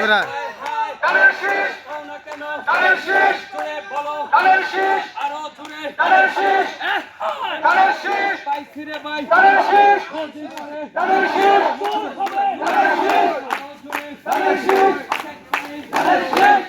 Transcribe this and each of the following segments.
এরা ধানের শীষ ধানের শীষ ধানের শীষ আরো জোরে ধানের শীষ ধানের শীষ পাইছি রে ভাই ধানের শীষ ধানের শীষ ধানের শীষ ধানের শীষ ধানের শীষ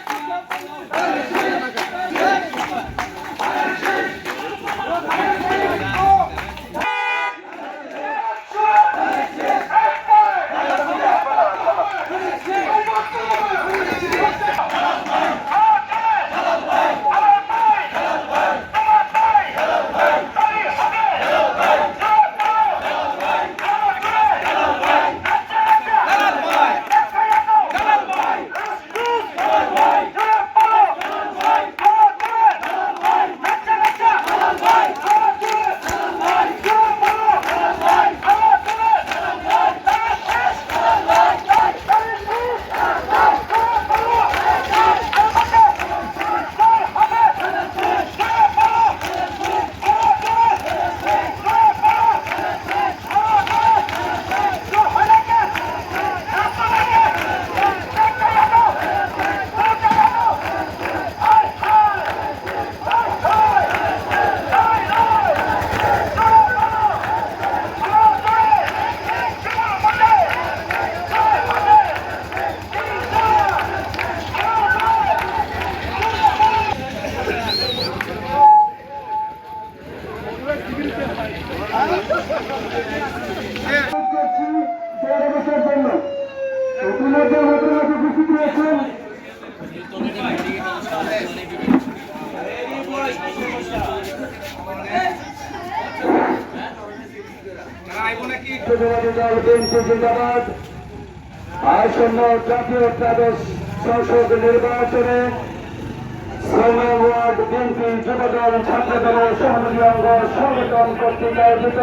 আসন্ন জাতীয় ত্রাদশ সংসদ নির্বাচনে ওয়ার্ড বিএনপি যুবদল ছাত্রদল সহযোগী অঙ্গ সংগঠন কর্তৃক আয়োজিত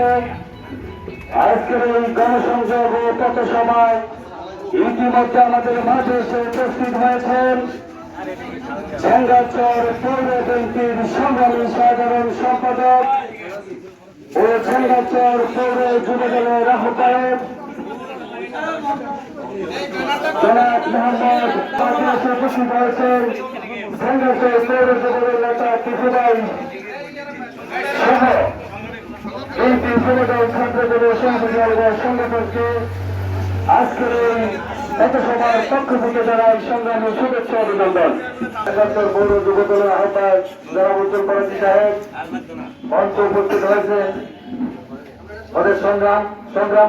আজকের এই গণসংযোগ ও পথসভায় ইতিমধ্যে আমাদের মাঝে এসে উপস্থিত হয়েছেন ঝেঙ্গাচর পৌর বিএনপির সংগ্রামী সাধারণ সম্পাদক ও ঝেঙ্গাচর পৌর যুবদলের আহ্বায়ক জনাব মোহাম্মদ এসে উপস্থিত হয়েছেন ঝেঙ্গাচর পৌর যুবদলের নেতা টিপুভাই সহ বিএনপি যুবদল ছাত্রদল সহযোগী অঙ্গ সংগঠনকে আজকের এই পথসভার পক্ষ থেকে জানাই সংগ্রামী শুভেচ্ছা অভিনন্দন। ঝেঙ্গাচর পৌর যুবদলের আহ্বায়ক জনাব উজ্জ্বল ফরাজি সাহেব মঞ্চে উপস্থিত হয়েছেন। ওদের সংগ্রাম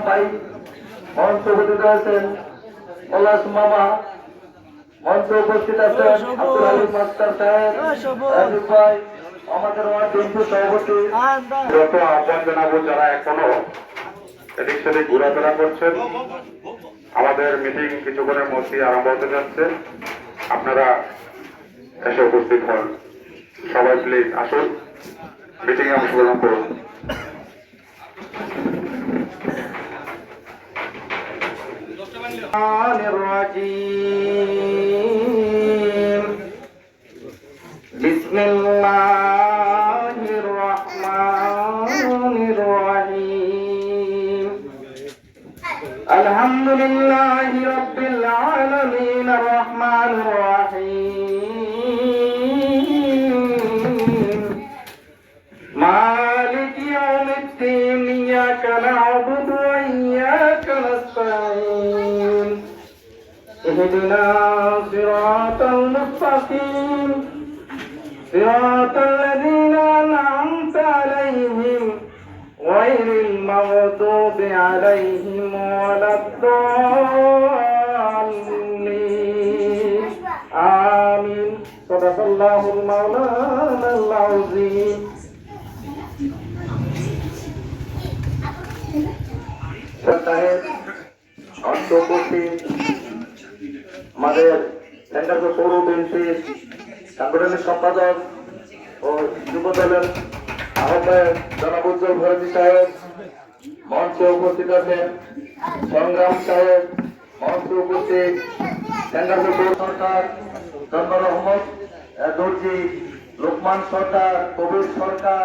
ভাই মঞ্চে উপস্থিত হয়েছেন। পলাশ মামা মঞ্চে উপস্থিত আছেন। আব্দুল আলী মাস্টার সাহেব, রাজীব ভাই, আমাদের ওয়ার্ড বিএনপি সভাপতি। যত আহ্বান জানাবো যারা এখনো এদিক সেদিক ঘোরাফেরা করছেন, আমাদের মিটিং কিছুক্ষণের মধ্যে আরম্ভ হতে যাচ্ছে। আপনারা এসে উপস্থিত হন। সবাই প্লিজ আসুন, মিটিং এ অংশগ্রহণ করুন। বিসমিল্লাহির রহমানির রহিম আলহামদুলিল্লাহি রাব্বিল আলামিন আর রহমানির রহিম মালিকি ইয়াউমিদ্দিন ইয়াকা না'বুদু ওয়া ইয়াকা নাস্তাঈন ইহদিনা সিরাতাল মুস্তাকিম صراط الذين أنعمت عليهم غير المغضوب عليهم ولا الضالين آمين صدق الله المولانا العظيم আমাদের ঝেঙ্গাচর পৌর বিএনপির সাংগঠনিক সম্পাদক ও যুবদলের আহ্বায়ক জনাব উজ্জ্বল ফরাজি সাহেব মঞ্চে উপস্থিত আছেন। সংগ্রাম সাহেব মঞ্চে উপস্থিত। ঝেঙ্গাচর পৌর সরকার জন্মর রহমত দর্জি, লোকমান সরকার, কবির সরকার।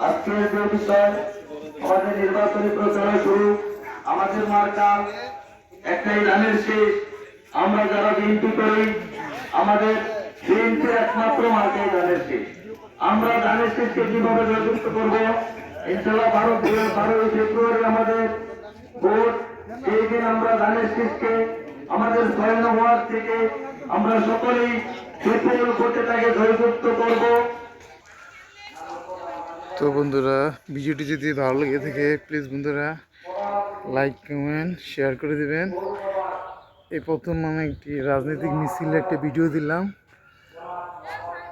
আজকের যে বিষয় আমাদের নির্বাচনী প্রচারণা শুরু, আমাদের মার্কা একটাই ধানের শীষ। আমরা যারা বিএনপি করি আমাদের বিএনপির একমাত্র মার্কে ধানের শীষ। আমরা ধানের শীষকে কিভাবে জয়যুক্ত করব? ইনশাআল্লাহ 12ই ফেব্রুয়ারি আমাদের ভোট। সেই দিন আমরা ধানের শীষকে আমাদের 6 নং ওয়ার্ড থেকে আমরা সকলেই বিপুল ভোটে তাকে জয়যুক্ত করব। তো বন্ধুরা, ভিডিওটি যদি ভালো লেগে থাকে প্লিজ বন্ধুরা লাইক কমেন্ট শেয়ার করে দিবেন। এই প্রথম আমি একটি রাজনৈতিক মিছিল একটা ভিডিও দিলাম,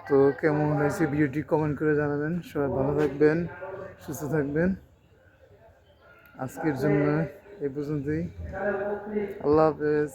তো কেমন হয়েছে ভিডিওটি কমেন্ট করে জানাবেন। সবাই ভালো থাকবেন, সুস্থ থাকবেন। আজকের জন্য এই পর্যন্তই। আল্লাহ হাফেজ।